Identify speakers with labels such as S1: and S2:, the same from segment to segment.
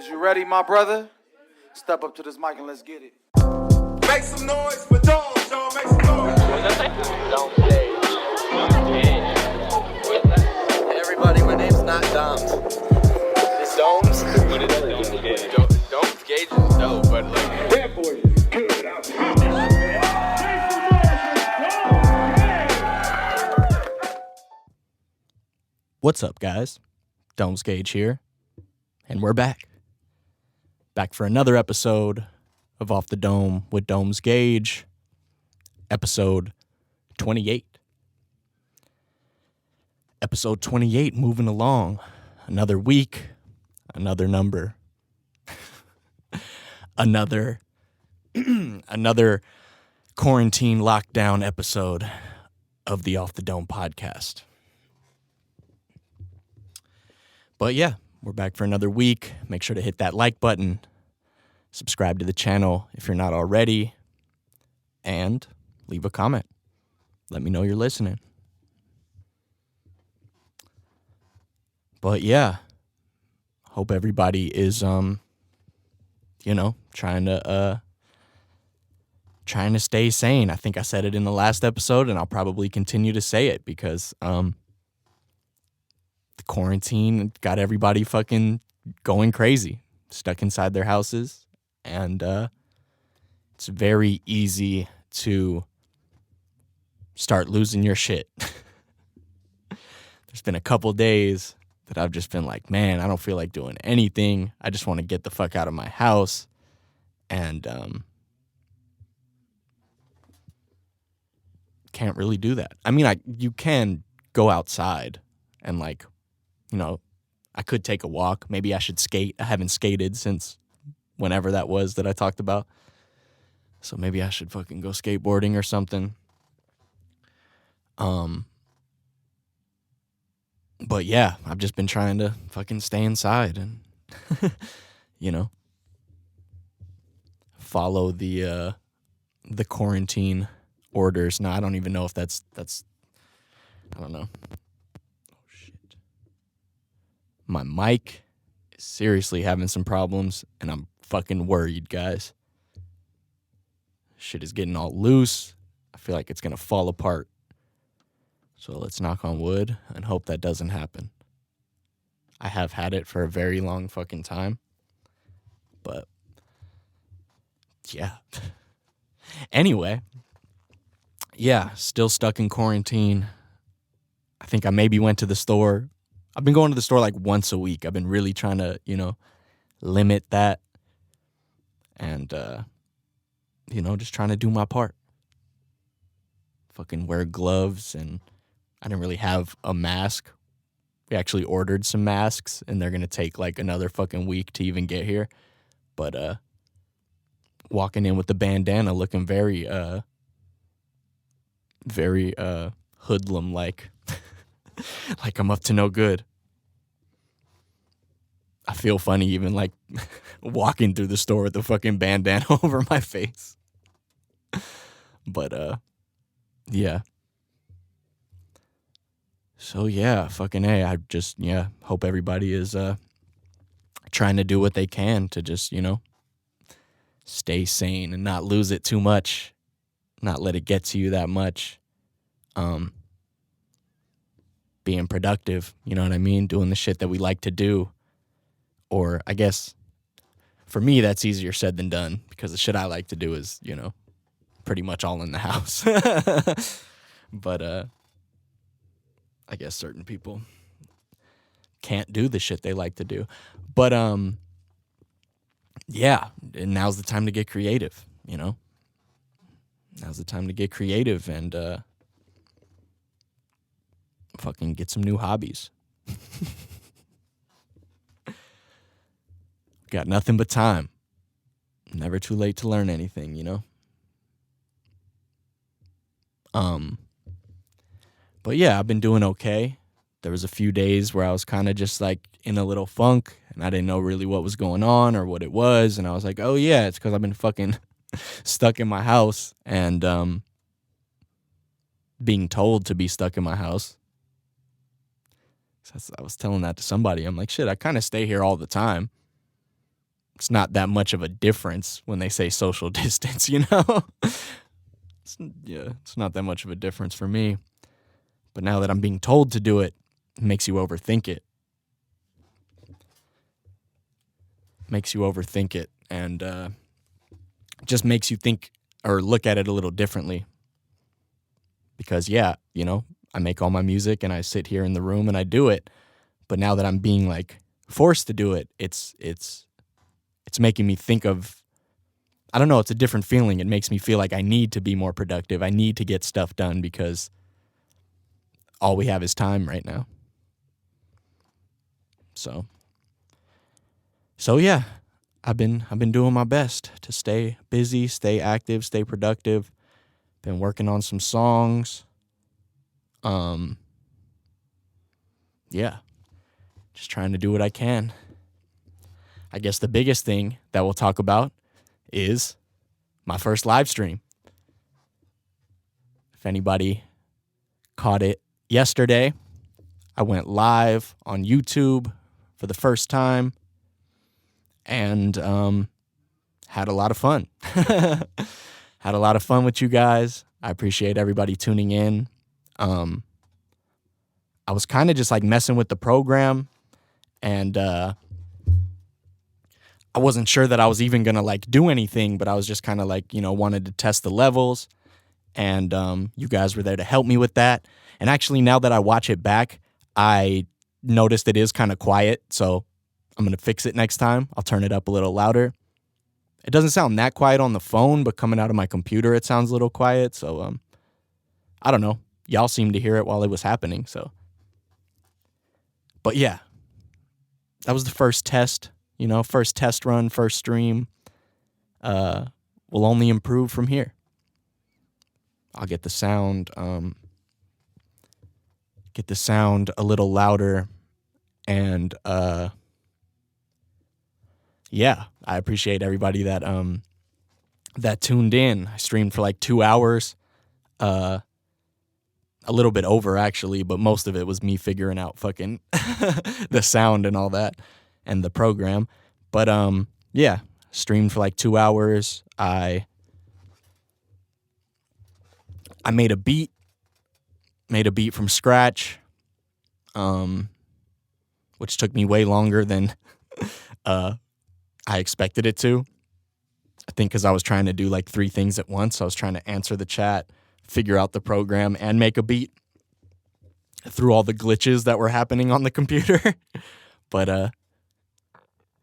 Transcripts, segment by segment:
S1: Is you ready, my brother? Step up to this mic and let's get it.
S2: Make some noise for Domes, y'all. Make some noise.
S3: Hey everybody, my name's not Doms. It's Domes. What is that? Domes Gage is dope, but like.
S2: That boy is good. I'm happy.
S4: What's up, guys? Domes Gage here, and we're back. Back for another episode of Off the Dome with Domes Gage, episode 28. Episode 28 moving along. Another week, another number, another quarantine lockdown episode of the Off the Dome podcast. But yeah, we're back for another week. Make sure to hit that like button, subscribe to the channel if you're not already, and leave a comment. Let me know you're listening. But yeah, hope everybody is, trying to stay sane. I think I said it in the last episode, and I'll probably continue to say it because, the quarantine got everybody fucking going crazy, stuck inside their houses, and it's very easy to start losing your shit. There's been a couple days that I've just been like, man, I don't feel like doing anything. I just want to get the fuck out of my house, and can't really do that. I mean, you can go outside and like, I could take a walk. Maybe I should skate. I haven't skated since whenever that was that I talked about. So maybe I should fucking go skateboarding or something. But yeah, I've just been trying to fucking stay inside and, follow the quarantine orders. Now, I don't even know if that's, I don't know. My mic is seriously having some problems, and I'm fucking worried, guys. Shit is getting all loose. I feel like it's going to fall apart. So let's knock on wood and hope that doesn't happen. I have had it for a very long fucking time. But, yeah. Anyway, yeah, still stuck in quarantine. I think I maybe went to the store. I've been going to the store like once a week. I've been really trying to, limit that and, just trying to do my part. Fucking wear gloves, and I didn't really have a mask. We actually ordered some masks, and they're going to take like another fucking week to even get here. But walking in with the bandana looking very hoodlum-like. Like I'm up to no good. I feel funny even like walking through the store with the fucking bandana over my face. But yeah. So yeah, fucking A, I just hope everybody is trying to do what they can to just, stay sane and not lose it too much, not let it get to you that much. Being productive, you know what I mean? Doing the shit that we like to do. Or I guess for me, that's easier said than done because the shit I like to do is, pretty much all in the house. But I guess certain people can't do the shit they like to do. But yeah, and now's the time to get creative, Now's the time to get creative and fucking get some new hobbies. Got nothing but time. Never too late to learn anything, But yeah, I've been doing okay. There was a few days where I was kind of just like in a little funk and I didn't know really what was going on or what it was. And I was like, oh yeah, it's because I've been fucking stuck in my house and being told to be stuck in my house. I was telling that to somebody. I'm like, shit, I kind of stay here all the time. it's not that much of a difference when they say social distance, you know? It's not that much of a difference for me. But now that I'm being told to do it, it makes you overthink it. And just makes you think or look at it a little differently. Because, yeah, you know, I make all my music and I sit here in the room and I do it. But now that I'm being, like, forced to do it, it's making me think of, I don't know, it's a different feeling. It makes me feel like I need to be more productive. I need to get stuff done because all we have is time right now. So yeah, I've been doing my best to stay busy, stay active, stay productive. Been working on some songs. Yeah, just trying to do what I can. I guess the biggest thing that we'll talk about is my first live stream. If anybody caught it yesterday, I went live on YouTube for the first time and had a lot of fun. Had a lot of fun with you guys. I appreciate everybody tuning in. I was kind of just like messing with the program, and I wasn't sure that I was even going to like do anything, but I was just kind of like, you know, wanted to test the levels, and you guys were there to help me with that. And actually, now that I watch it back, I noticed it is kind of quiet, so I'm going to fix it next time. I'll turn it up a little louder. It doesn't sound that quiet on the phone, but coming out of my computer, it sounds a little quiet. So, I don't know. Y'all seemed to hear it while it was happening, so. But yeah, that was the first test, you know, first test run, first stream. We'll only improve from here. I'll get the sound a little louder, and yeah, I appreciate everybody that tuned in. I streamed for like 2 hours, a little bit over actually, but most of it was me figuring out fucking the sound and all that and the program. But yeah, streamed for like 2 hours. I made a beat from scratch, which took me way longer than I expected it to. I think because I was trying to do like 3 things at once. I was trying to answer the chat, figure out the program, and make a beat through all the glitches that were happening on the computer. But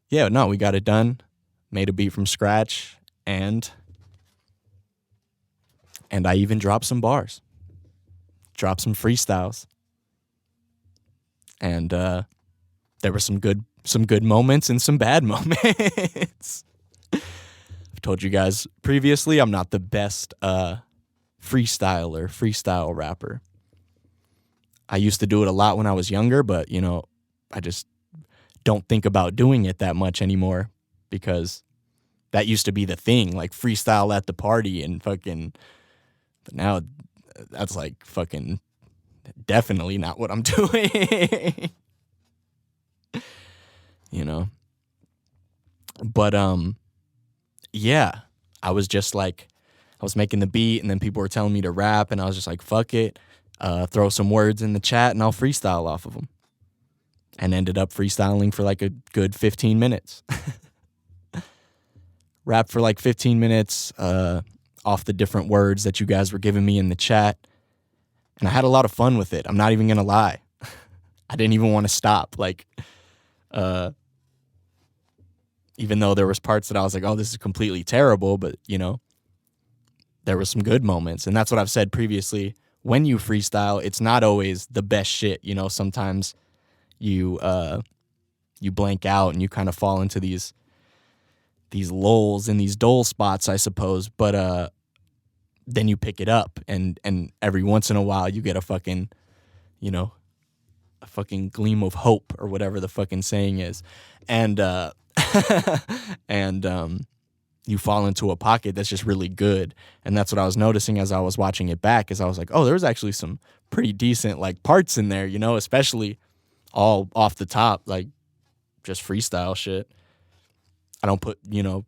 S4: yeah, no, we got it done. Made a beat from scratch, and I even dropped some bars. Dropped some freestyles. And there were some good moments and some bad moments. I've told you guys previously, I'm not the best freestyle rapper. I used to do it a lot when I was younger, but, you know, I just don't think about doing it that much anymore because that used to be the thing, like freestyle at the party and fucking, but now that's like fucking definitely not what I'm doing. You know? But yeah, I was just like, I was making the beat and then people were telling me to rap and I was just like, fuck it, throw some words in the chat and I'll freestyle off of them. And ended up freestyling for like a good 15 minutes. Rap for like 15 minutes off the different words that you guys were giving me in the chat. And I had a lot of fun with it. I'm not even going to lie. I didn't even want to stop. Like, even though there was parts that I was like, oh, this is completely terrible. But, you know, there were some good moments. And that's what I've said previously. When you freestyle, it's not always the best shit. You know, sometimes you blank out and you kind of fall into these lulls and these dull spots, I suppose. But then you pick it up and every once in a while you get a fucking, you know, a fucking gleam of hope or whatever the fucking saying is. And you fall into a pocket that's just really good. And that's what I was noticing as I was watching it back, is I was like, oh, there was actually some pretty decent like parts in there, you know, especially all off the top, like just freestyle shit. I don't put, I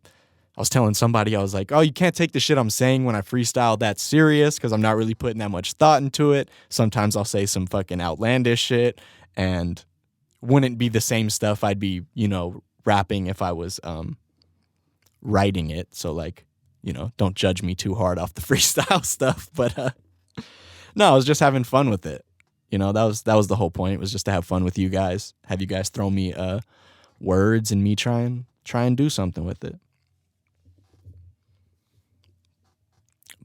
S4: was telling somebody, I was like, oh, you can't take the shit I'm saying when I freestyle that serious because I'm not really putting that much thought into it. Sometimes I'll say some fucking outlandish shit and wouldn't be the same stuff I'd be, rapping if I was writing it. So like, don't judge me too hard off the freestyle stuff. But no, I was just having fun with it. That was the whole point. It was just to have fun with you guys, have you guys throw me words and me try and do something with it.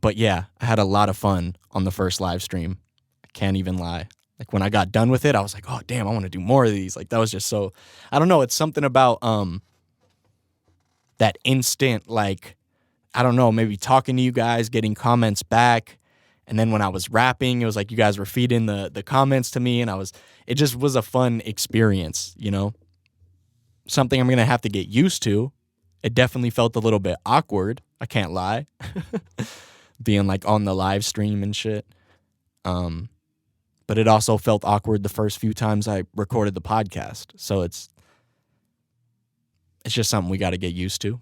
S4: But yeah, I had a lot of fun on the first live stream. I can't even lie. Like when I got done with it, I was like, oh damn, I want to do more of these. Like that was just so, I don't know. It's something about that instant, like, I don't know, maybe talking to you guys, getting comments back. And then when I was rapping, it was like you guys were feeding the comments to me, and it just was a fun experience, Something I'm going to have to get used to. It definitely felt a little bit awkward. I can't lie. Being like on the live stream and shit. But it also felt awkward the first few times I recorded the podcast. So it's just something we got to get used to.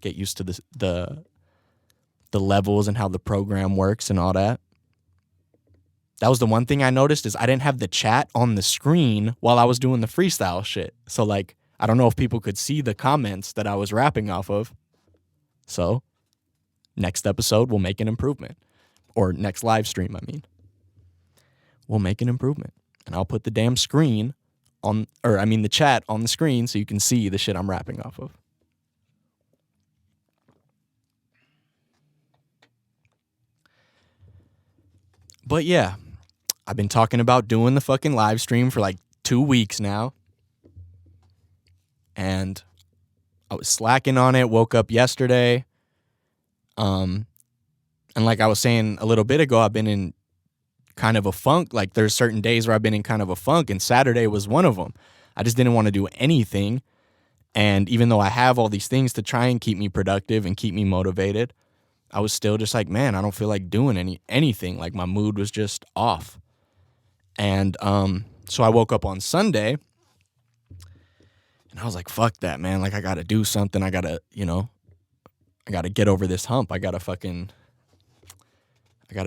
S4: Get used to the levels and how the program works and all that. That was the one thing I noticed is I didn't have the chat on the screen while I was doing the freestyle shit. So like, I don't know if people could see the comments that I was rapping off of. So next episode, we'll make an improvement. Or next live stream, I mean. We'll make an improvement. And I'll put the damn screen the chat on the screen so you can see the shit I'm rapping off of. But yeah, I've been talking about doing the fucking live stream for like 2 weeks now. And I was slacking on it, woke up yesterday. And like I was saying a little bit ago, I've been in kind of a funk. Like there's certain days where I've been in kind of a funk, and Saturday was one of them. I just didn't want to do anything. And even though I have all these things to try and keep me productive and keep me motivated, I was still just like, man, I don't feel like doing anything. Like my mood was just off. And so I woke up on Sunday and I was like, fuck that, man. Like I got to do something. I got to, I got to get over this hump. I got to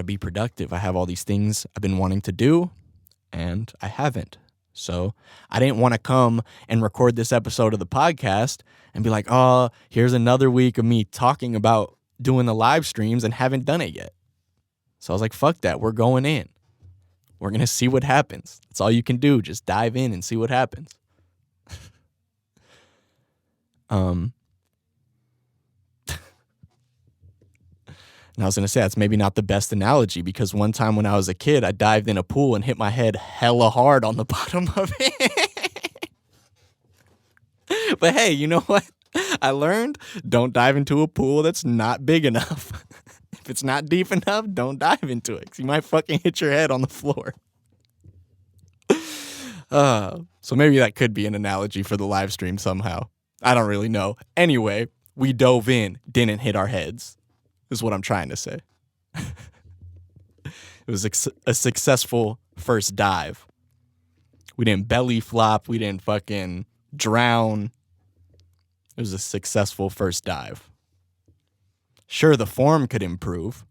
S4: be productive. I have all these things I've been wanting to do and I haven't. So I didn't want to come and record this episode of the podcast and be like, oh, here's another week of me talking about doing the live streams and haven't done it yet. So I was like, fuck that. We're going in. We're going to see what happens. That's all you can do. Just dive in and see what happens. And I was going to say, that's maybe not the best analogy because one time when I was a kid, I dived in a pool and hit my head hella hard on the bottom of it. But hey, you know what? I learned, don't dive into a pool that's not big enough. If it's not deep enough, don't dive into it because you might fucking hit your head on the floor. So maybe that could be an analogy for the live stream somehow. I don't really know. Anyway, we dove in, didn't hit our heads, is what I'm trying to say. It was a successful first dive. We didn't belly flop. We didn't fucking drown. It was a successful first dive. Sure, the form could improve.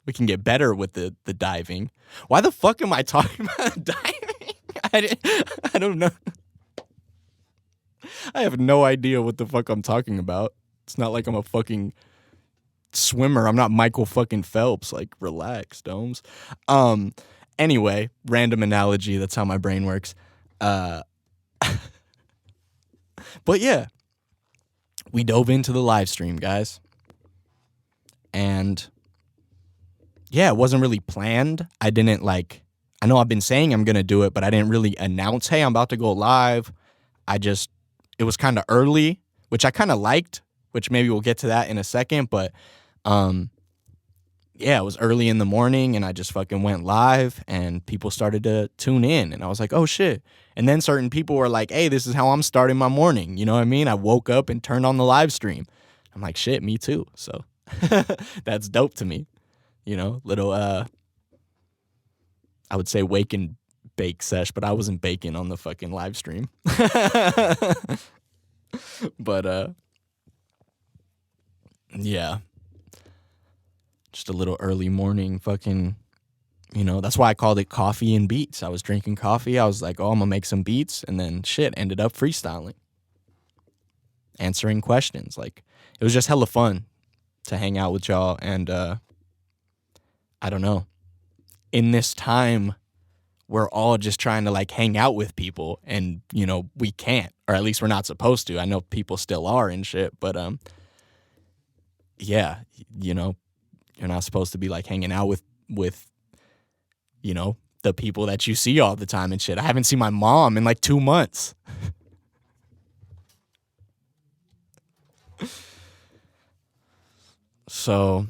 S4: We can get better with the diving. Why the fuck am I talking about diving? I don't know. I have no idea what the fuck I'm talking about. It's not like I'm a fucking swimmer. I'm not Michael fucking Phelps. Like, relax, Domes. Anyway, random analogy. That's how my brain works. But yeah. We dove into the live stream, guys. And yeah, it wasn't really planned. I know I've been saying I'm going to do it, but I didn't really announce, hey, I'm about to go live. It was kind of early, which I kind of liked, which maybe we'll get to that in a second. But yeah, it was early in the morning and I just fucking went live and people started to tune in. And I was like, oh shit. And then certain people were like, hey, this is how I'm starting my morning. You know what I mean? I woke up and turned on the live stream. I'm like, shit, me too. So that's dope to me. Little, I would say wake and bake sesh, but I wasn't baking on the fucking live stream. But Yeah. Just a little early morning fucking, that's why I called it coffee and beats. I was drinking coffee. I was like, oh, I'm going to make some beats. And then shit, ended up freestyling, answering questions. Like, it was just hella fun to hang out with y'all. And I don't know. In this time, we're all just trying to like hang out with people, and we can't, or at least we're not supposed to. I know people still are and shit, but yeah, you're not supposed to be like hanging out with the people that you see all the time and shit. I haven't seen my mom in like 2 months. So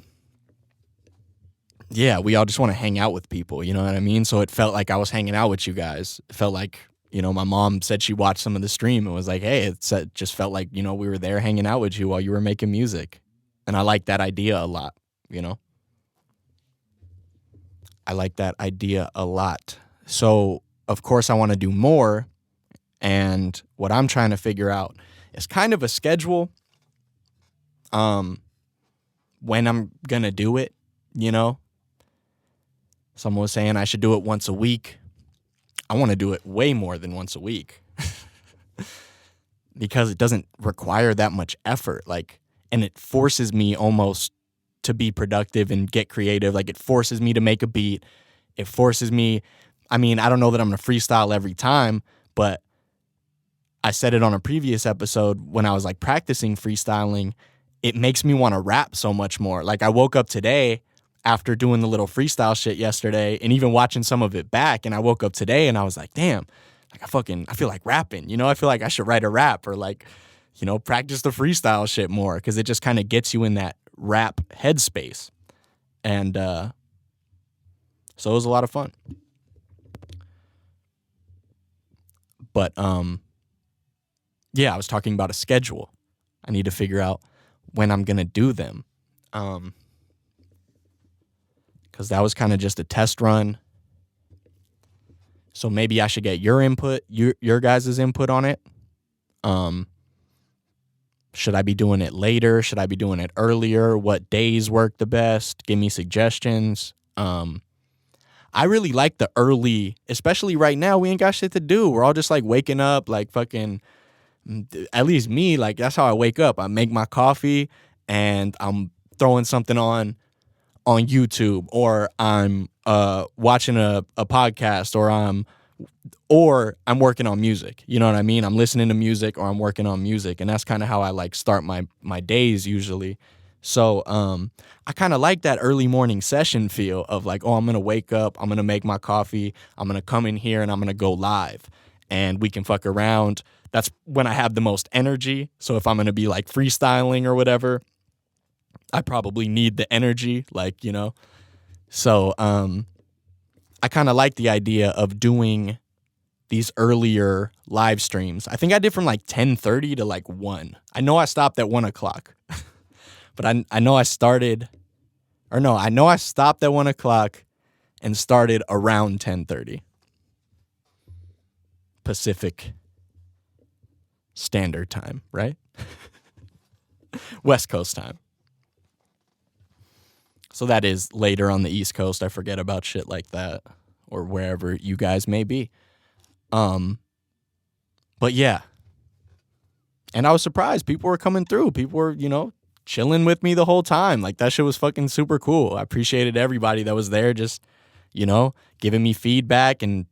S4: yeah, we all just want to hang out with people, you know what I mean? So it felt like I was hanging out with you guys. It felt like, my mom said she watched some of the stream and was like, hey, it just felt like, we were there hanging out with you while you were making music. And I like that idea a lot, I like that idea a lot. So, of course, I want to do more. And what I'm trying to figure out is kind of a schedule when I'm going to do it, Someone was saying I should do it once a week. I want to do it way more than once a week because it doesn't require that much effort. And it forces me almost to be productive and get creative. Like, it forces me to make a beat. It forces me. I mean, I don't know that I'm going to freestyle every time, but I said it on a previous episode when I was like practicing freestyling. It makes me want to rap so much more. Like, I woke up today after doing the little freestyle shit yesterday and even watching some of it back. And I woke up today and I was like, damn, like I feel like rapping, I feel like I should write a rap or like, practice the freestyle shit more. Cause it just kind of gets you in that rap headspace. And, so it was a lot of fun. But, yeah, I was talking about a schedule. I need to figure out when I'm going to do them. Because that was kind of just a test run. So maybe I should get your input, your guys' input on it. Should I be doing it later? Should I be doing it earlier? What days work the best? Give me suggestions. I really like the early, especially right now, we ain't got shit to do. We're all just like waking up, like fucking, at least me, like that's how I wake up. I make my coffee and I'm throwing something on YouTube, or I'm watching a podcast, or I'm working on music. You know what I mean? I'm listening to music or I'm working on music. And that's kind of how I like start my days usually. So I kind of like that early morning session feel of like, oh, I'm going to wake up, I'm going to make my coffee, I'm going to come in here and I'm going to go live and we can fuck around. That's when I have the most energy. So if I'm going to be like freestyling or whatever, I probably need the energy, like, So I kind of like the idea of doing these earlier live streams. I think I did from like 10:30 to like 1. I know I stopped at 1 o'clock. But I know I stopped at 1 o'clock and started around 10:30 Pacific Standard Time, right? West Coast time. So that is later on the East Coast. I forget about shit like that, or wherever you guys may be. But yeah. And I was surprised. People were coming through. People were, chilling with me the whole time. Like, that shit was fucking super cool. I appreciated everybody that was there just, giving me feedback and,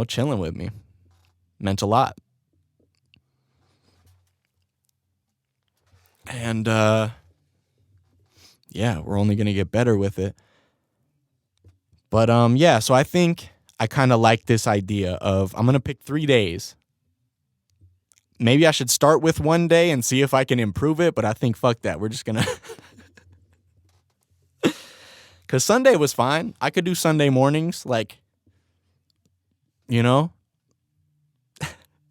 S4: chilling with me. Meant a lot. And, yeah, we're only going to get better with it. But, yeah, so I think I kind of like this idea of I'm going to pick 3 days. Maybe I should start with 1 day and see if I can improve it, but I think fuck that. We're just going to... Because Sunday was fine. I could do Sunday mornings, like,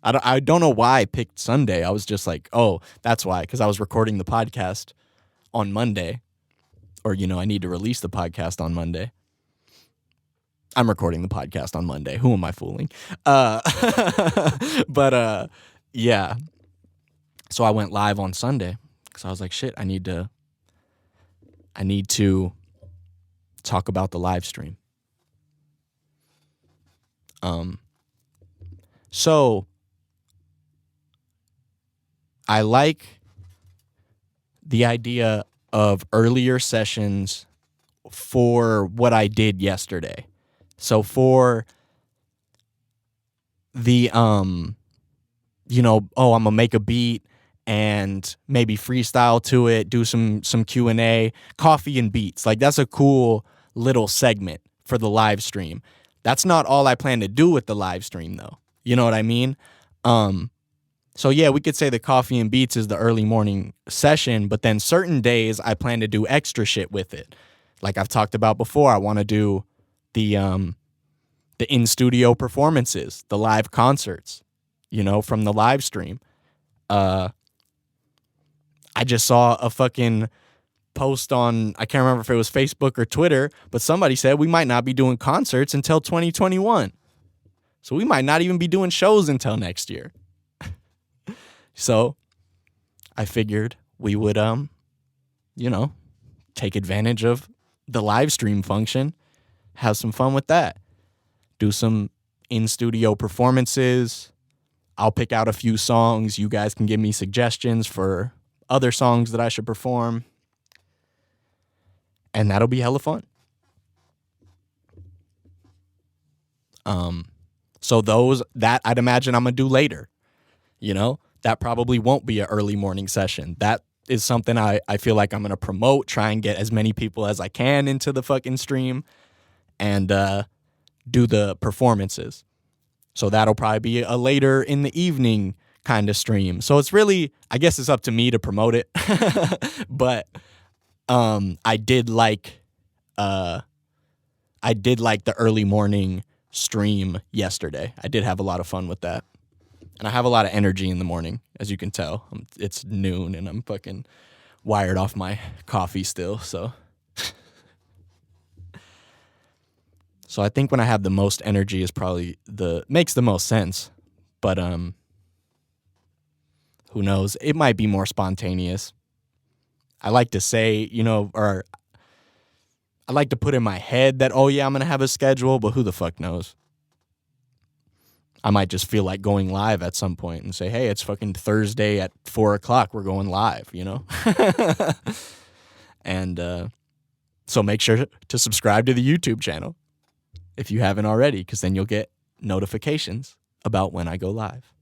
S4: I don't know why I picked Sunday. I was just like, oh, that's why, because I was recording the podcast on Monday. Or, I need to release the podcast on Monday. I'm recording the podcast on Monday. Who am I fooling? But, yeah. So I went live on Sunday because I was like, shit, I need to talk about the live stream. So I like the idea of earlier sessions for what I did yesterday. So for the I'm gonna make a beat and maybe freestyle to it, do some Q&A, coffee and beats. Like, that's a cool little segment for the live stream. That's not all I plan to do with the live stream though. You know what I mean? So yeah, we could say the coffee and beats is the early morning session, but then certain days I plan to do extra shit with it. Like I've talked about before, I want to do the in-studio performances, the live concerts, from the live stream. I just saw a fucking post on, I can't remember if it was Facebook or Twitter, but somebody said we might not be doing concerts until 2021. So we might not even be doing shows until next year. So I figured we would, take advantage of the live stream function, have some fun with that, do some in-studio performances. I'll pick out a few songs. You guys can give me suggestions for other songs that I should perform. And that'll be hella fun. So that I'd imagine I'm going to do later. That probably won't be an early morning session. That is something I feel like I'm going to promote, try and get as many people as I can into the fucking stream and do the performances. So that'll probably be a later in the evening kind of stream. So it's really, I guess it's up to me to promote it. But I did like the early morning stream yesterday. I did have a lot of fun with that. And I have a lot of energy in the morning, as you can tell. It's noon and I'm fucking wired off my coffee still, so. So I think when I have the most energy is probably makes the most sense. But who knows? It might be more spontaneous. I like to say, or I like to put in my head that, oh yeah, I'm going to have a schedule, but who the fuck knows? I might just feel like going live at some point and say, hey, it's fucking Thursday at 4:00. We're going live, And so make sure to subscribe to the YouTube channel if you haven't already, because then you'll get notifications about when I go live.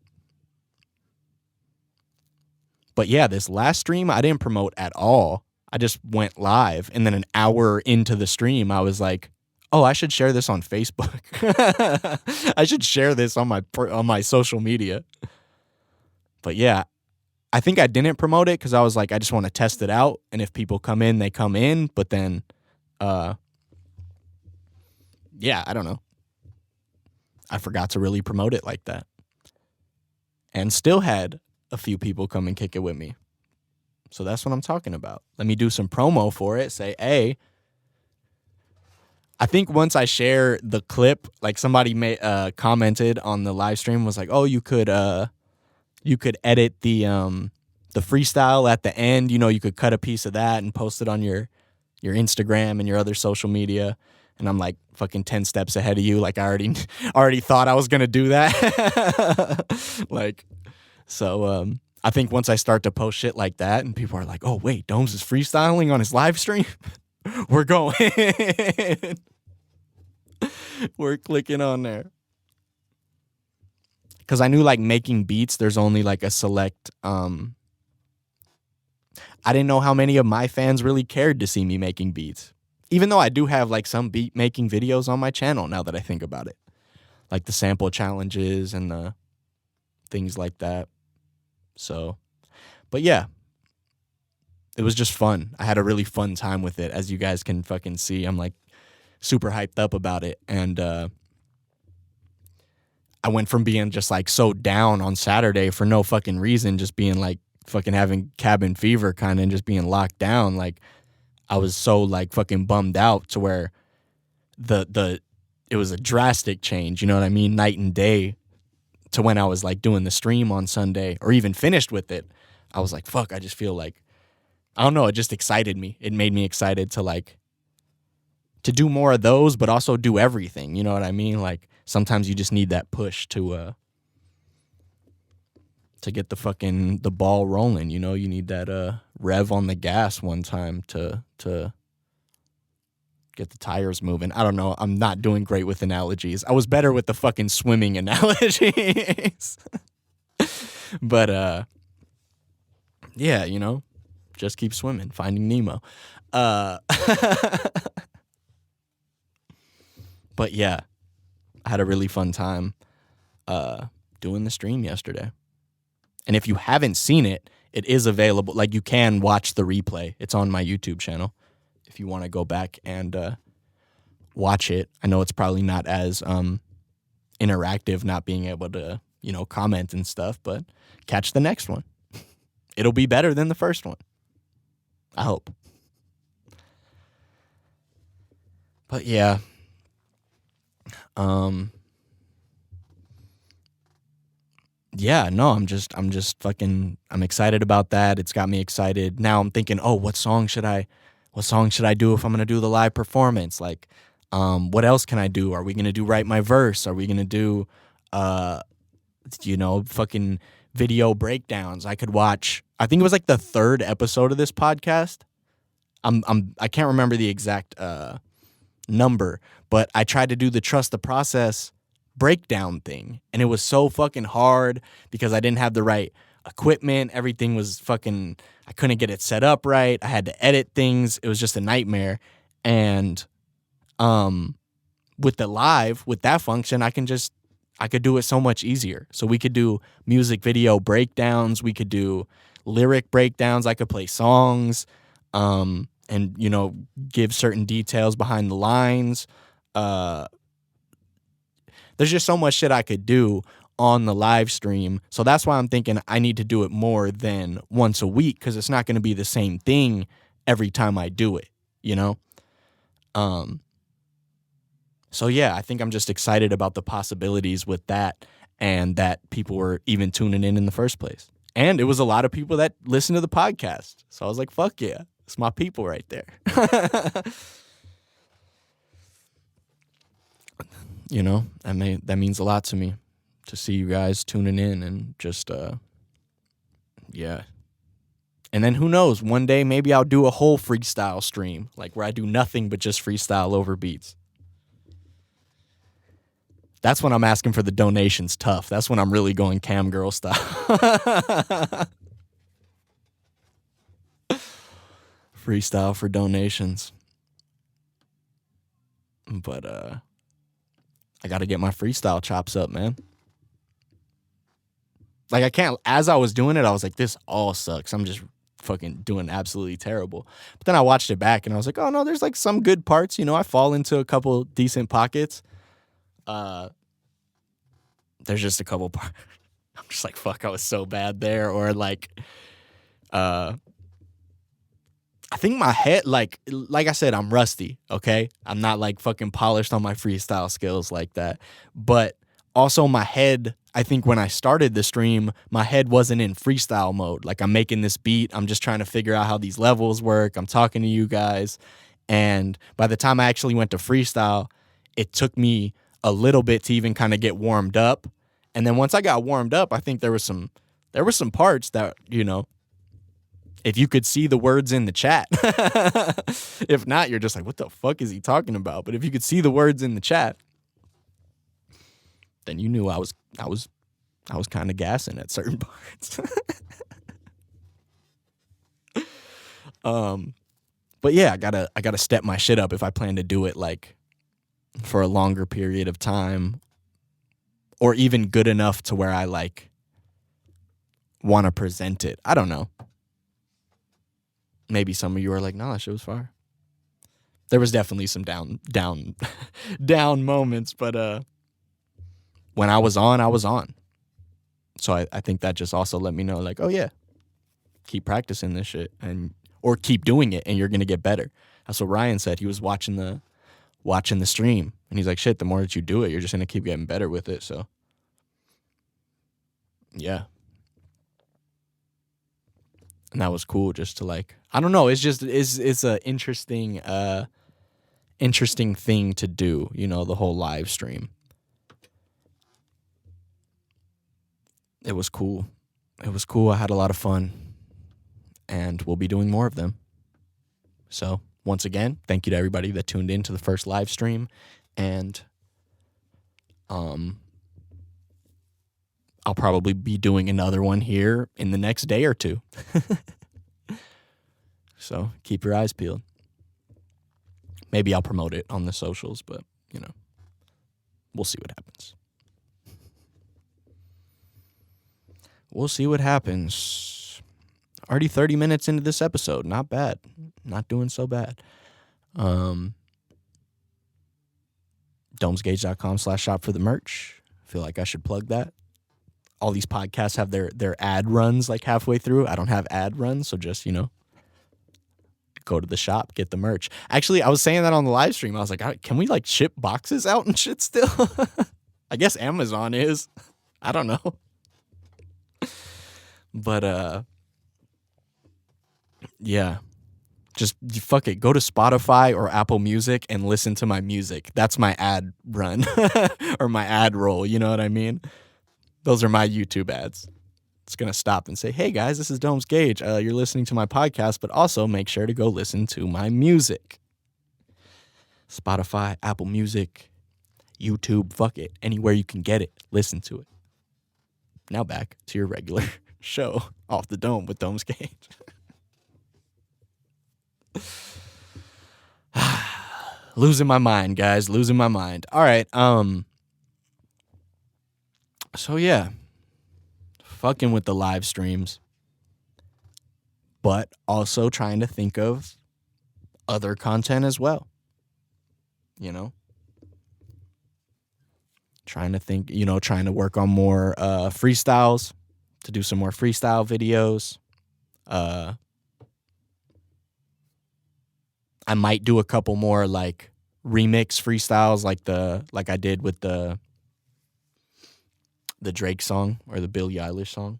S4: But yeah, this last stream, I didn't promote at all. I just went live. And then an hour into the stream, I was like, oh, I should share this on Facebook. I should share this on my social media. But yeah, I think I didn't promote it because I was like, I just want to test it out. And if people come in, they come in. But then, yeah, I don't know. I forgot to really promote it like that. And still had a few people come and kick it with me. So that's what I'm talking about. Let me do some promo for it. Say, hey, I think once I share the clip, like somebody commented on the live stream, was like, oh, you could edit the freestyle at the end. You could cut a piece of that and post it on your Instagram and your other social media. And I'm like fucking 10 steps ahead of you. Like I already thought I was going to do that. I think once I start to post shit like that and people are like, oh, wait, Domes is freestyling on his live stream. We're going. We're clicking on there. Because I knew like making beats, there's only like a select. I didn't know how many of my fans really cared to see me making beats. Even though I do have like some beat making videos on my channel now that I think about it. Like the sample challenges and the things like that. So, but yeah. It was just fun. I had a really fun time with it. As you guys can fucking see, I'm like super hyped up about it. And I went from being just like so down on Saturday for no fucking reason, just being like fucking having cabin fever kind of and just being locked down. Like I was so like fucking bummed out to where it was a drastic change, you know what I mean? Night and day to when I was like doing the stream on Sunday or even finished with it. I was like, fuck, I just feel like I don't know, it just excited me. It made me excited to like to do more of those, but also do everything. You know what I mean? Like sometimes you just need that push to get the ball rolling. You know, you need that rev on the gas one time to get the tires moving. I don't know. I'm not doing great with analogies. I was better with the fucking swimming analogies. But yeah, you know, just keep swimming, finding Nemo. But yeah, I had a really fun time doing the stream yesterday. And if you haven't seen it, it is available. Like, you can watch the replay. It's on my YouTube channel if you want to go back and watch it. I know it's probably not as interactive, not being able to, you know, comment and stuff, but catch the next one. It'll be better than the first one. I hope. But yeah. Yeah, no, I'm excited about that. It's got me excited. Now I'm thinking, oh, what song should I do if I'm gonna do the live performance? Like, what else can I do? Are we gonna do Write My Verse? Are we gonna do fucking video breakdowns? I could watch, I think it was like the 3rd episode of this podcast. I can't remember the exact number, but I tried to do the Trust the Process breakdown thing, and it was so fucking hard because I didn't have the right equipment. Everything was fucking, I couldn't get it set up right. I had to edit things. It was just a nightmare. And with that function, I could do it so much easier. So we could do music video breakdowns, we could do lyric breakdowns, I could play songs, and, you know, give certain details behind the lines. There's just so much shit I could do on the live stream. So that's why I'm thinking I need to do it more than once a week, because it's not going to be the same thing every time I do it, you know? So yeah, I think I'm just excited about the possibilities with that, and that people were even tuning in the first place. And it was a lot of people that listen to the podcast. So I was like, fuck yeah, it's my people right there. You know, that means a lot to me, to see you guys tuning in and just, yeah. And then who knows, one day maybe I'll do a whole freestyle stream, like where I do nothing but just freestyle over beats. That's when I'm asking for the donations tough. That's when I'm really going cam girl style. Freestyle for donations. But, I got to get my freestyle chops up, man. Like, I can't, as I was doing it, I was like, this all sucks. I'm just fucking doing absolutely terrible. But then I watched it back and I was like, oh no, there's like some good parts. You know, I fall into a couple decent pockets. There's just a couple parts. I'm just like, fuck, I was so bad there. Or like, I think my head, like I said, I'm rusty, okay? I'm not like fucking polished on my freestyle skills like that. But also my head, I think when I started the stream, my head wasn't in freestyle mode. Like, I'm making this beat, I'm just trying to figure out how these levels work, I'm talking to you guys. And by the time I actually went to freestyle, it took me a little bit to even kind of get warmed up. And then once I got warmed up, I think there were some parts that, you know, if you could see the words in the chat. If not, you're just like, what the fuck is he talking about? But if you could see the words in the chat, then you knew I was kind of gassing at certain parts. But yeah, I gotta step my shit up if I plan to do it like for a longer period of time, or even good enough to where I like want to present it. I don't know. Maybe some of you are like, no, that shit was fire. There was definitely some down moments, but when I was on. So I think that just also let me know, like, oh yeah, keep practicing this shit, or keep doing it and you're gonna get better. That's what Ryan said. He was watching the stream and he's like, shit, the more that you do it, you're just gonna keep getting better with it. So yeah. And that was cool just to like, I don't know, it's a interesting thing to do, you know, the whole live stream. It was cool. I had a lot of fun, and we'll be doing more of them. So once again, thank you to everybody that tuned in to the first live stream, and I'll probably be doing another one here in the next day or two. So keep your eyes peeled. Maybe I'll promote it on the socials, but, you know, we'll see what happens. We'll see what happens. Already 30 minutes into this episode. Not bad. Not doing so bad. domesgage.com/shop for the merch. Feel like I should plug that. All these podcasts have their ad runs like halfway through. I don't have ad runs, so just, you know, go to the shop, get the merch. Actually, I was saying that on the live stream. I was like, can we like ship boxes out and shit still? I guess Amazon is. I don't know. But yeah. Just fuck it. Go to Spotify or Apple Music and listen to my music. That's my ad run or my ad roll. You know what I mean? Those are my YouTube ads. It's going to stop and say, hey guys, this is Domes Gage. You're listening to my podcast, but also make sure to go listen to my music. Spotify, Apple Music, YouTube, fuck it. Anywhere you can get it, listen to it. Now back to your regular show, Off the Dome with Domes Gage. Losing my mind, guys. Losing my mind. All right. So yeah. Fucking with the live streams. But also trying to think of other content as well. You know? Trying to work on more freestyles. To do some more freestyle videos. I might do a couple more like remix freestyles like I did with the Drake song or the Billie Eilish song.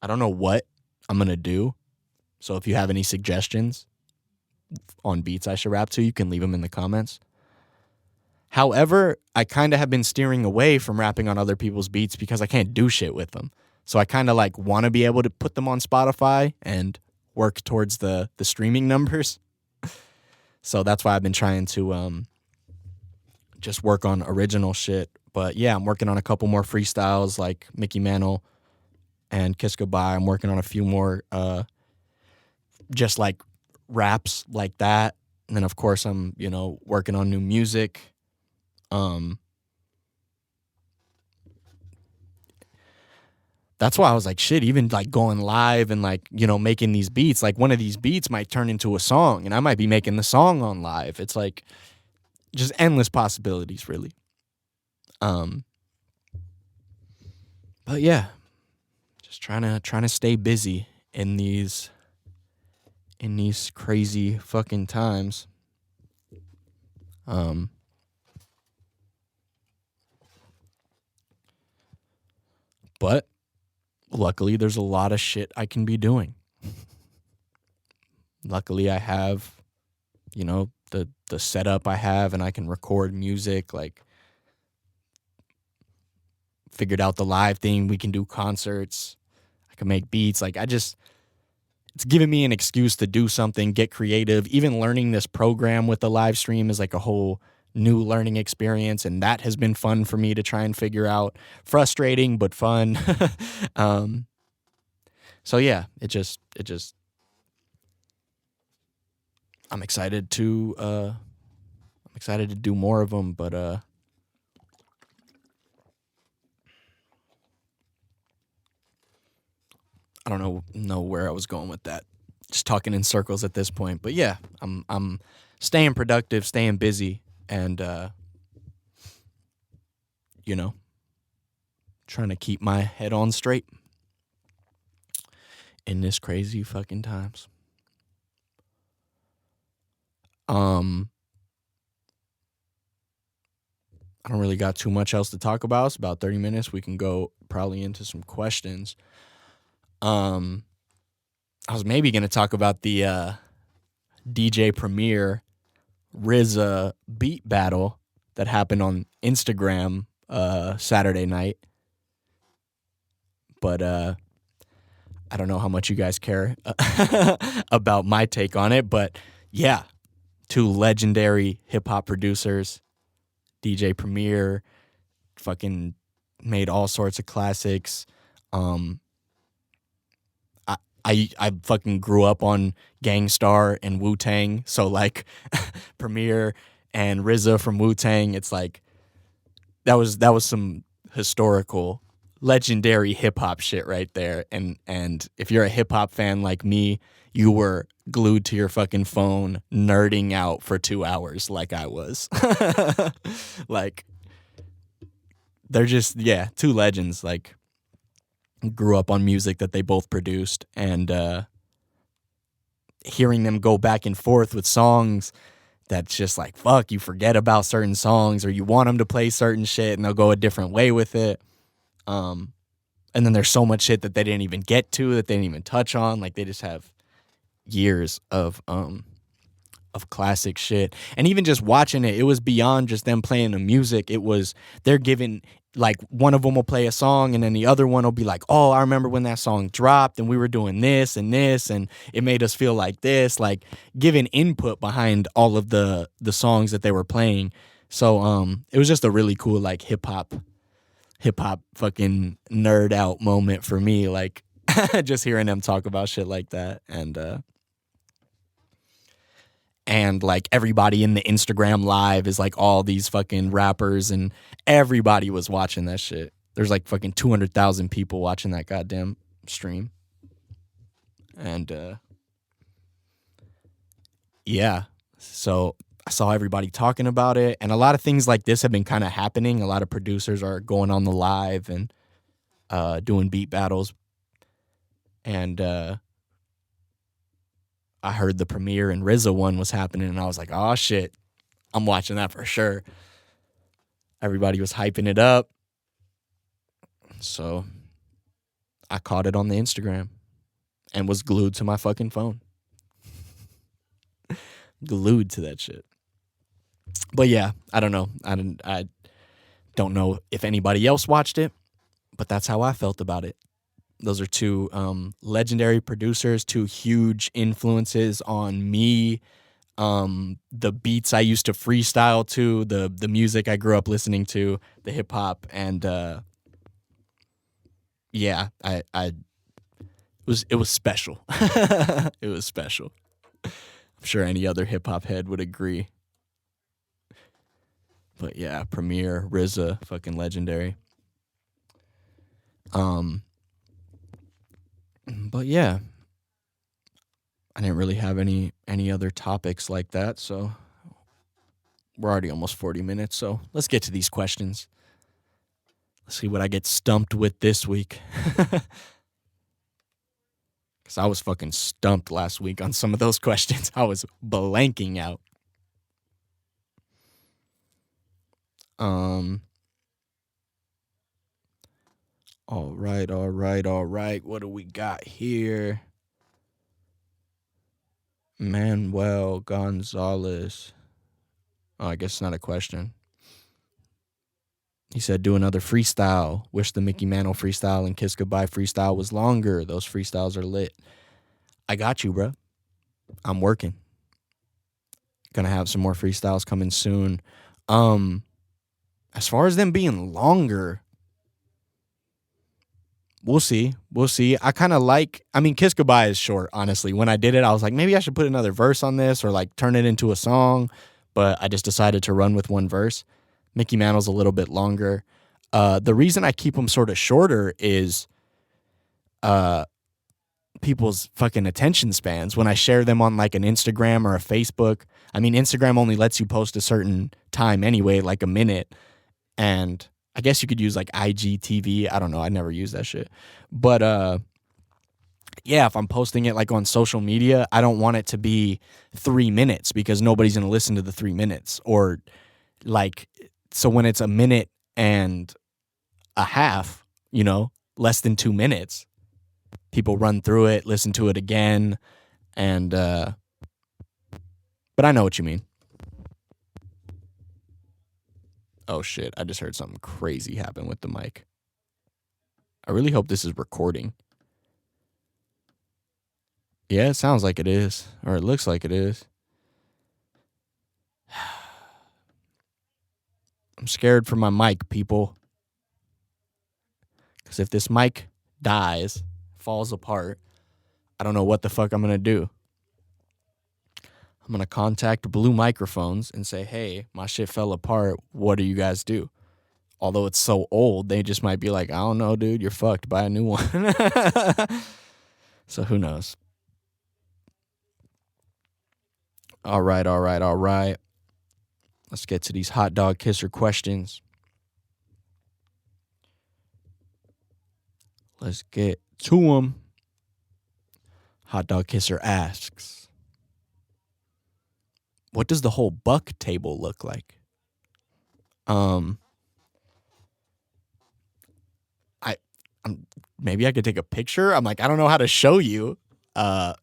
S4: I don't know what I'm going to do. So if you have any suggestions on beats I should rap to, you can leave them in the comments. However, I kind of have been steering away from rapping on other people's beats because I can't do shit with them. So I kind of like want to be able to put them on Spotify and work towards the streaming numbers. So that's why I've been trying to just work on original shit. But yeah, I'm working on a couple more freestyles like Mickey Mantle and Kiss Goodbye. I'm working on a few more just like raps like that. And then of course I'm, working on new music. That's why I was like, shit, even like going live and like, making these beats, like one of these beats might turn into a song and I might be making the song on live. It's like just endless possibilities, really. But yeah, just trying to stay busy in these crazy fucking times. But luckily, there's a lot of shit I can be doing. Luckily, I have, the setup I have, and I can record music, like, figured out the live thing. We can do concerts. I can make beats. Like, it's giving me an excuse to do something, get creative. Even learning this program with the live stream is like a whole new learning experience, and that has been fun for me to try and figure out. Frustrating, but fun. So yeah, it just I'm excited to do more of them, but I don't know where I was going with that. Just talking in circles at this point. But yeah, I'm staying productive, staying busy, and trying to keep my head on straight in this crazy fucking times. I don't really got too much else to talk about. It's about 30 minutes. We can go probably into some questions. I was maybe going to talk about the DJ Premier RZA beat battle that happened on Instagram Saturday night. But I don't know how much you guys care about my take on it. But yeah, two legendary hip-hop producers, DJ Premier, fucking made all sorts of classics. I fucking grew up on Gangstar and Wu-Tang, so like Premier and RZA from Wu-Tang, it's like that was some historical, legendary hip hop shit right there. And if you're a hip hop fan like me, you were glued to your fucking phone, nerding out for 2 hours like I was. Like they're just two legends. Like grew up on music that they both produced, and hearing them go back and forth with songs that's just like, fuck, you forget about certain songs or you want them to play certain shit and they'll go a different way with it. And then there's so much shit that they didn't even get to, that they didn't even touch on. Like they just have years of classic shit. And even just watching it, it was beyond just them playing the music. It was, they're giving, like, one of them will play a song and then the other one will be like, oh, I remember when that song dropped and we were doing this and it made us feel like this, like giving input behind all of the songs that they were playing. So it was just a really cool, like, hip hop fucking nerd out moment for me, like just hearing them talk about shit like that. And like everybody in the Instagram live is like all these fucking rappers, and everybody was watching that shit. There's like fucking 200,000 people watching that goddamn stream. And yeah, so I saw everybody talking about it, and a lot of things like this have been kind of happening. A lot of producers are going on the live and doing beat battles. And I heard the Premier and RZA one was happening, and I was like, oh shit, I'm watching that for sure. Everybody was hyping it up. So I caught it on the Instagram and was glued to my fucking phone. Glued to that shit. But yeah, I don't know. I don't know if anybody else watched it, but that's how I felt about it. Those are two legendary producers, two huge influences on me. The beats I used to freestyle to, the music I grew up listening to, the hip hop, and yeah, it was special. It was special. I'm sure any other hip hop head would agree. But yeah, Premier, RZA, fucking legendary. But yeah, I didn't really have any other topics like that, so we're already almost 40 minutes, so let's get to these questions. Let's see what I get stumped with this week. Because I was fucking stumped last week on some of those questions. I was blanking out. All right. What do we got here? Manuel Gonzalez. Oh, I guess it's not a question. He said, do another freestyle. Wish the Mickey Mantle freestyle and Kiss Goodbye freestyle was longer. Those freestyles are lit. I got you, bro. I'm working. Gonna have some more freestyles coming soon. As far as them being longer, we'll see. I kind of Kiss Goodbye is short, honestly. When I did it, I was like, maybe I should put another verse on this or like turn it into a song. But I just decided to run with one verse. Mickey Mantle's a little bit longer. The reason I keep them sort of shorter is people's fucking attention spans. When I share them on like an Instagram or a Facebook, Instagram only lets you post a certain time anyway, like a minute. And I guess you could use like IGTV. I don't know. I never use that shit. But yeah, if I'm posting it like on social media, I don't want it to be 3 minutes because nobody's going to listen to the 3 minutes. Or like, so when it's a minute and a half, less than 2 minutes, people run through it, listen to it again, and but I know what you mean. Oh shit, I just heard something crazy happen with the mic. I really hope this is recording. Yeah, it sounds like it is, or it looks like it is. I'm scared for my mic, people. Because if this mic dies, falls apart, I don't know what the fuck I'm going to do. I'm going to contact Blue Microphones and say, hey, my shit fell apart. What do you guys do? Although it's so old, they just might be like, I don't know, dude, you're fucked. Buy a new one. So who knows? All right. Let's get to these hot dog kisser questions. Let's get to them. Hot dog kisser asks, what does the whole buck table look like? Maybe I could take a picture. I'm like, I don't know how to show you.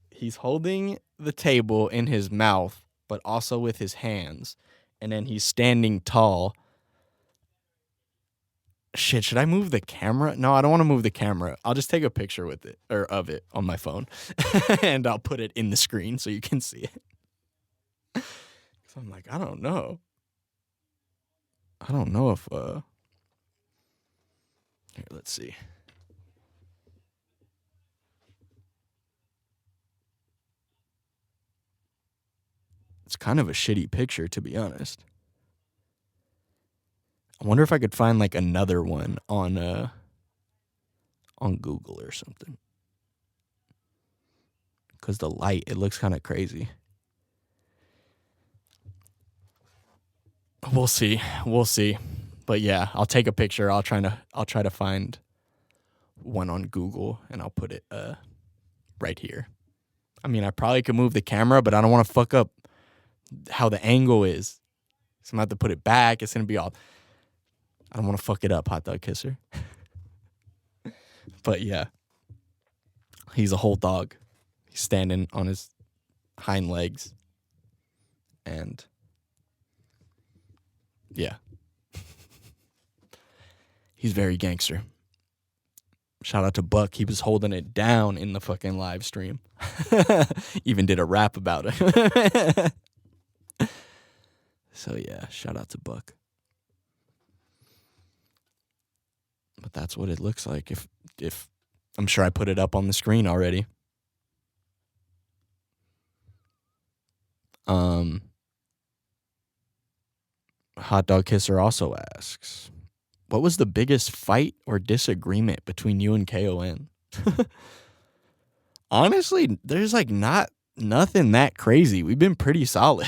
S4: He's holding the table in his mouth, but also with his hands. And then he's standing tall. Shit, should I move the camera? No, I don't want to move the camera. I'll just take a picture with it or of it on my phone. And I'll put it in the screen so you can see it. So I'm like, I don't know. I don't know if here, let's see. It's kind of a shitty picture, to be honest. I wonder if I could find like another one on Google or something. Because the light, it looks kind of crazy. We'll see. But yeah, I'll take a picture. I'll try to find one on Google and I'll put it right here. I mean, I probably could move the camera, but I don't want to fuck up how the angle is. So I'm gonna have to put it back. It's gonna be all. I don't want to fuck it up, hot dog kisser. But yeah, he's a whole dog. He's standing on his hind legs, and yeah, he's very gangster. Shout out to Buck. He was holding it down in the fucking live stream. Even did a rap about it. So yeah, shout out to Buck. But that's what it looks like. If I'm sure I put it up on the screen already. Hot Dog Kisser also asks, what was the biggest fight or disagreement between you and KON? Honestly, there's like nothing that crazy. We've been pretty solid.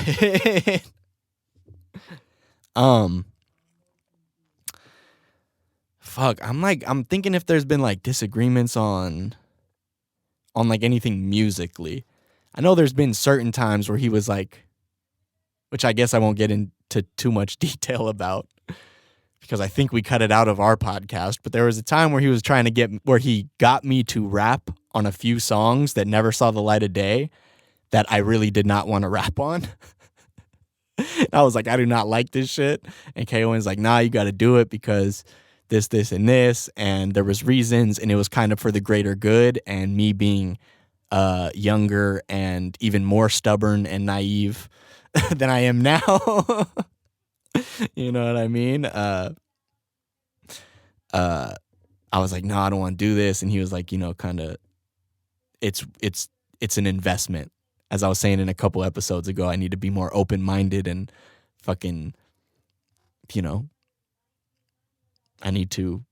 S4: Fuck, I'm thinking if there's been like disagreements on like anything musically. I know there's been certain times where he was like, which I guess I won't get into too much detail about because I think we cut it out of our podcast, but there was a time where he was trying to where he got me to rap on a few songs that never saw the light of day that I really did not want to rap on. I was like, I do not like this shit. And KON's like, nah, you got to do it because this, and this. And there was reasons, and it was kind of for the greater good. And me being younger and even more stubborn and naive than I am now. You know what I mean? I was like, no, I don't want to do this. And he was like, kind of, it's an investment. As I was saying in a couple episodes ago, I need to be more open-minded and fucking, I need to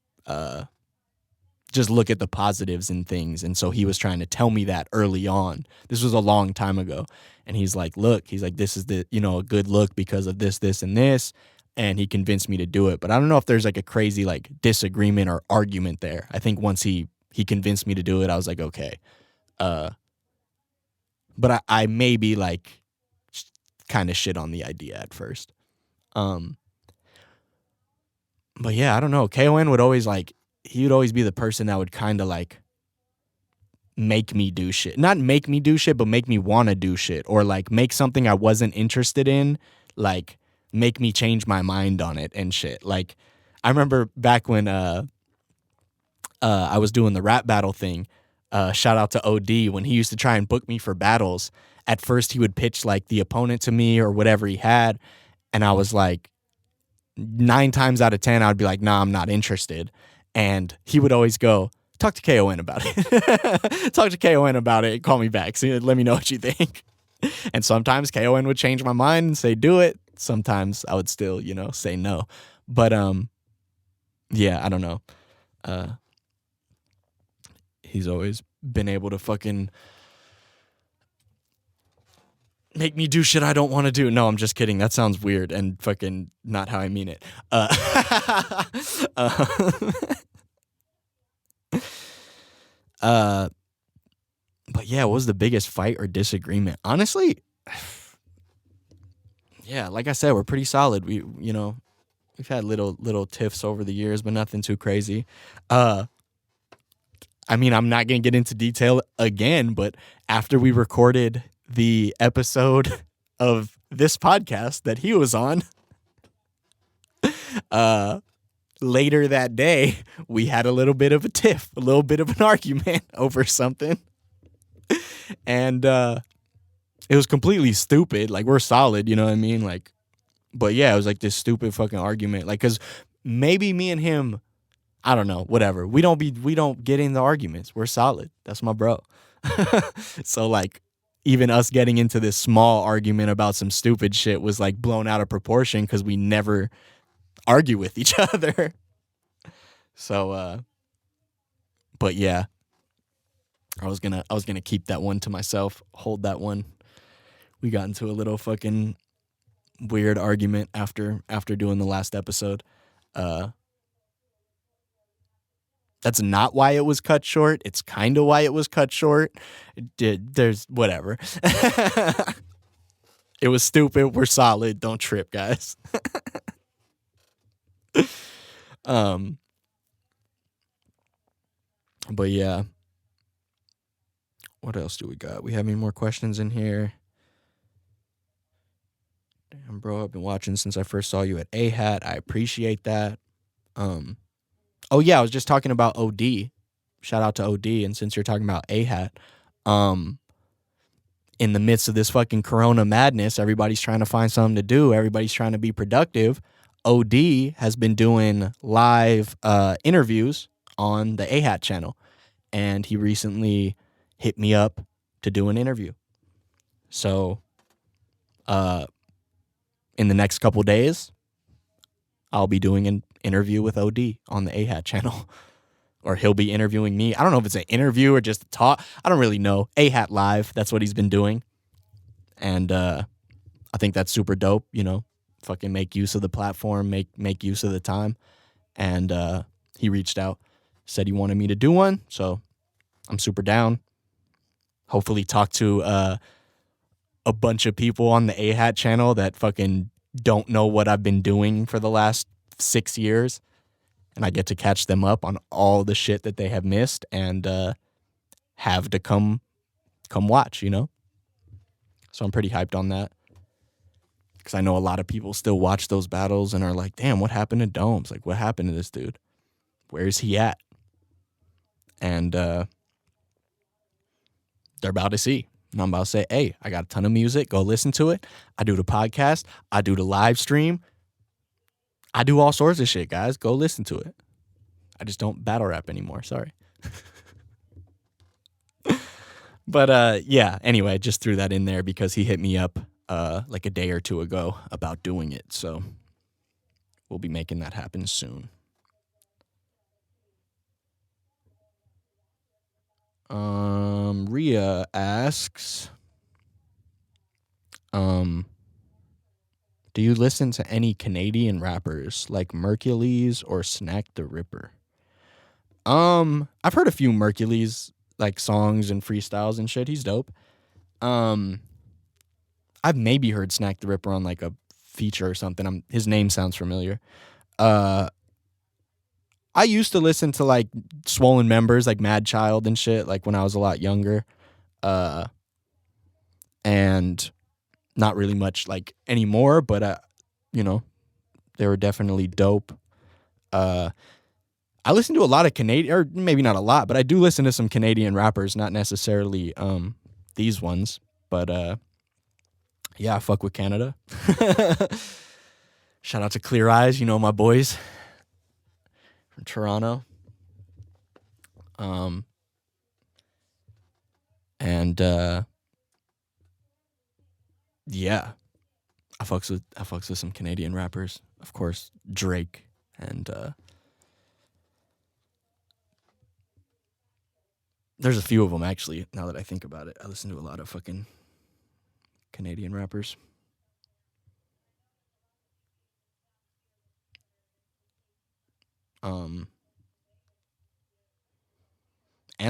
S4: just look at the positives in things. And so he was trying to tell me that early on. This was a long time ago. And he's like, look, this is a good look because of this, and this. And he convinced me to do it. But I don't know if there's like a crazy like disagreement or argument there. I think once he convinced me to do it, I was like, okay. But I maybe like kind of shit on the idea at first. But yeah, I don't know. KON would always he would always be the person that would kind of like make me do shit. Not make me do shit, but make me want to do shit, or like make something I wasn't interested in, like make me change my mind on it and shit. Like I remember back when I was doing the rap battle thing. Shout out to OD when he used to try and book me for battles. At first, he would pitch like the opponent to me or whatever he had, and I was like, 9 times out of 10, I'd be like, nah, I'm not interested. And he would always go, talk to KON about it. Talk to KON about it. Call me back. See, let me know what you think. And sometimes KON would change my mind and say, do it. Sometimes I would still, say no. But, yeah, I don't know. He's always been able to fucking make me do shit I don't want to do. No, I'm just kidding. That sounds weird and fucking not how I mean it. But yeah, what was the biggest fight or disagreement? Honestly, yeah, like I said, we're pretty solid. We've had little tiffs over the years, but nothing too crazy. I mean, I'm not going to get into detail again, but after we recorded the episode of this podcast that he was on, later that day, we had a little bit of a tiff, a little bit of an argument over something. And it was completely stupid. Like, we're solid, you know what I mean? Like, but yeah, it was like this stupid fucking argument. Like, because maybe me and him, I don't know, whatever. We don't get into arguments. We're solid. That's my bro. So like, even us getting into this small argument about some stupid shit was like blown out of proportion because we never argue with each other. So, but yeah, I was gonna keep that one to myself, hold that one. We got into a little fucking weird argument after doing the last episode. That's not why it was cut short. It's kind of why it was cut short. There's whatever. It was stupid. We're solid. Don't trip, guys. But yeah. What else do we got? We have any more questions in here? Damn, bro, I've been watching since I first saw you at A-Hat. I appreciate that. Oh yeah, I was just talking about OD. Shout out to OD. And since you're talking about A-Hat, in the midst of this fucking Corona madness, everybody's trying to find something to do. Everybody's trying to be productive. OD has been doing live interviews on the A-Hat channel, and he recently hit me up to do an interview. So, in the next couple days, I'll be doing an interview with OD on the A-Hat channel. Or he'll be interviewing me. I don't know if it's an interview or just a talk. I don't really know. A-Hat Live, that's what he's been doing. And I think that's super dope, fucking make use of the platform, make use of the time. And he reached out, said he wanted me to do one, so I'm super down. Hopefully talk to a bunch of people on the A-Hat channel that fucking don't know what I've been doing for the last 6 years. And I get to catch them up on all the shit that they have missed and have to come watch, So I'm pretty hyped on that. Because I know a lot of people still watch those battles and are like, damn, what happened to Domes? Like, what happened to this dude? Where is he at? And they're about to see. And I'm about to say, hey, I got a ton of music. Go listen to it. I do the podcast. I do the live stream. I do all sorts of shit, guys. Go listen to it. I just don't battle rap anymore. Sorry. But yeah, anyway, just threw that in there because he hit me up like a day or two ago about doing it. So we'll be making that happen soon. Rhea asks, do you listen to any Canadian rappers like Mercules or Snack the Ripper? I've heard a few Mercules like songs and freestyles and shit. He's dope. I've maybe heard Snack the Ripper on like a feature or something. His name sounds familiar. I used to listen to like Swollen Members, like Mad Child and shit, like when I was a lot younger. And not really much like anymore, but you know, they were definitely dope. I listen to a lot of Canadian, or maybe not a lot, but I do listen to some Canadian rappers, not necessarily these ones, but yeah, I fuck with Canada. Shout out to Clear Eyes, you know, my boys from Toronto. And yeah, I fucks with some Canadian rappers, of course, Drake, and there's a few of them actually. Now that I think about it, I listen to a lot of fucking Canadian rappers. And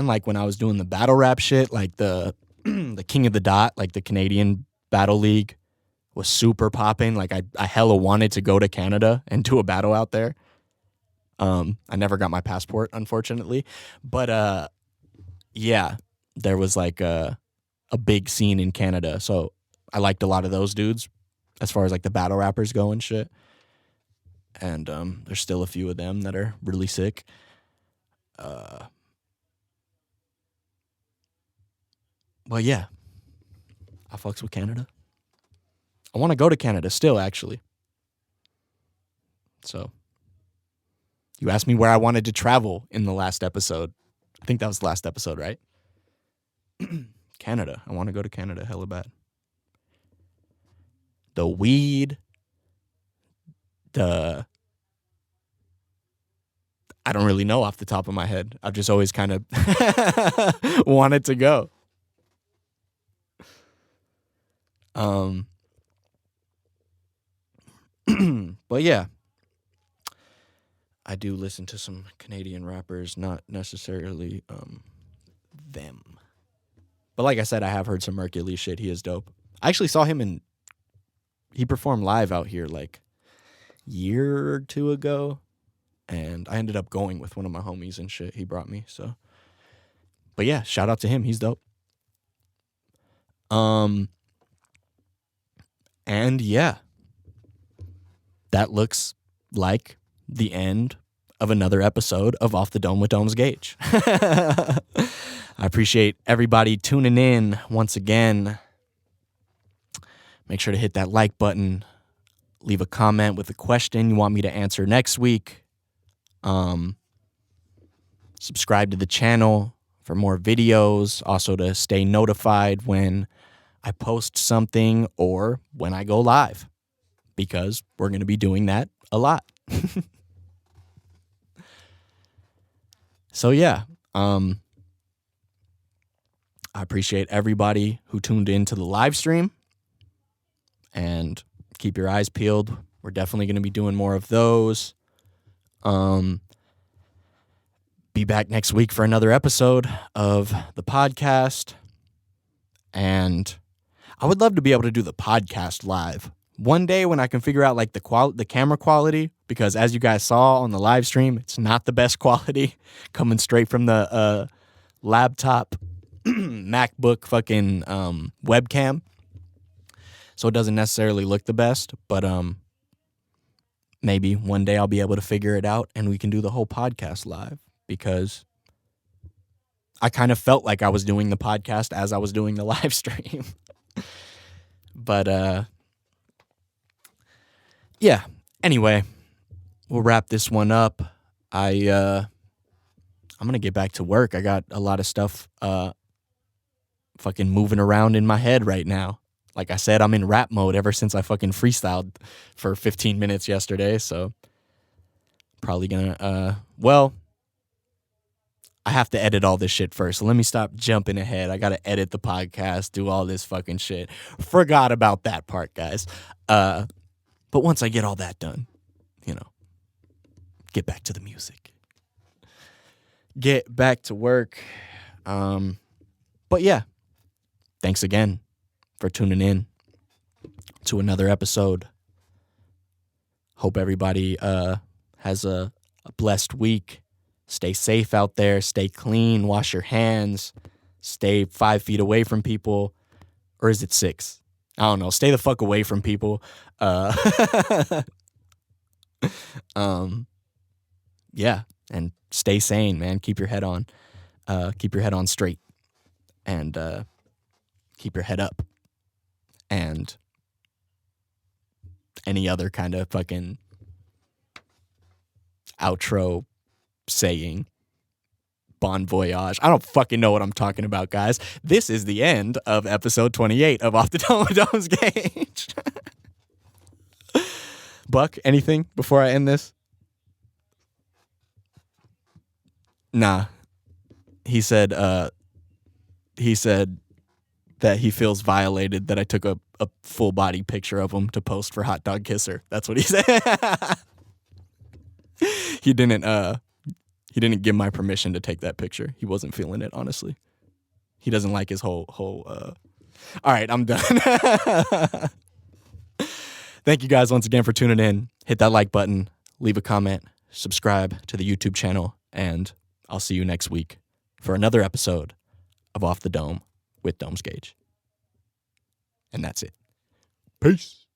S4: like when I was doing the battle rap shit, like the the King of the Dot, like the Canadian Battle League was super popping. Like I hella wanted to go to Canada and do a battle out there. I never got my passport, unfortunately, but yeah, there was like a big scene in Canada, so I liked a lot of those dudes as far as like the battle rappers go and shit. And there's still a few of them that are really sick. But yeah, I fucks with Canada. I want to go to Canada still, actually. So, you asked me where I wanted to travel in the last episode. I think that was the last episode, right? Canada. I want to go to Canada hella bad. The weed, I don't really know off the top of my head. I've just always kind of wanted to go. But yeah, I do listen to some Canadian rappers, not necessarily them. But like I said, I have heard some Mercury shit. He is dope. I actually saw him he performed live out here like a year or two ago. And I ended up going with one of my homies and shit. He brought me, so. But yeah, shout out to him. He's dope. And yeah, that looks like the end of another episode of Off the Dome with Dome's Gauge. I appreciate everybody tuning in once again. Make sure to hit that like button. Leave a comment with a question you want me to answer next week. Subscribe to the channel for more videos. Also to stay notified when I post something or when I go live, because we're going to be doing that a lot. So yeah, I appreciate everybody who tuned in to the live stream, and keep your eyes peeled. We're definitely going to be doing more of those. Be back next week for another episode of the podcast. And I would love to be able to do the podcast live one day when I can figure out like the camera quality, because as you guys saw on the live stream, it's not the best quality coming straight from the laptop MacBook fucking webcam. So it doesn't necessarily look the best, but maybe one day I'll be able to figure it out and we can do the whole podcast live, because I kind of felt like I was doing the podcast as I was doing the live stream. But yeah, anyway, we'll wrap this one up. I'm going to get back to work. I got a lot of stuff fucking moving around in my head right now. Like I said, I'm in rap mode ever since I fucking freestyled for 15 minutes yesterday, so probably gonna, I have to edit all this shit first. So let me stop jumping ahead. I gotta edit the podcast, do all this fucking shit. Forgot about that part, guys. But once I get all that done, get back to the music. Get back to work. But yeah, thanks again for tuning in to another episode. Hope everybody has a a blessed week. Stay safe out there. Stay clean. Wash your hands. Stay 5 feet away from people. Or is it 6? I don't know. Stay the fuck away from people. Yeah. And stay sane, man. Keep your head on. Keep your head on straight. And keep your head up. And any other kind of fucking outro saying. Bon voyage. I don't fucking know what I'm talking about, guys. This is the end of episode 28 of Off the Dome with Dome's Gauge. Buck, anything before I end this? Nah. He said that he feels violated that I took a full body picture of him to post for Hot Dog Kisser. That's what he said. He didn't give my permission to take that picture. He wasn't feeling it, honestly. He doesn't like his whole all right, I'm done. Thank you guys once again for tuning in. Hit that like button, leave a comment, subscribe to the YouTube channel, and I'll see you next week for another episode of Off the Dome with Dome's Gauge. And that's it. Peace.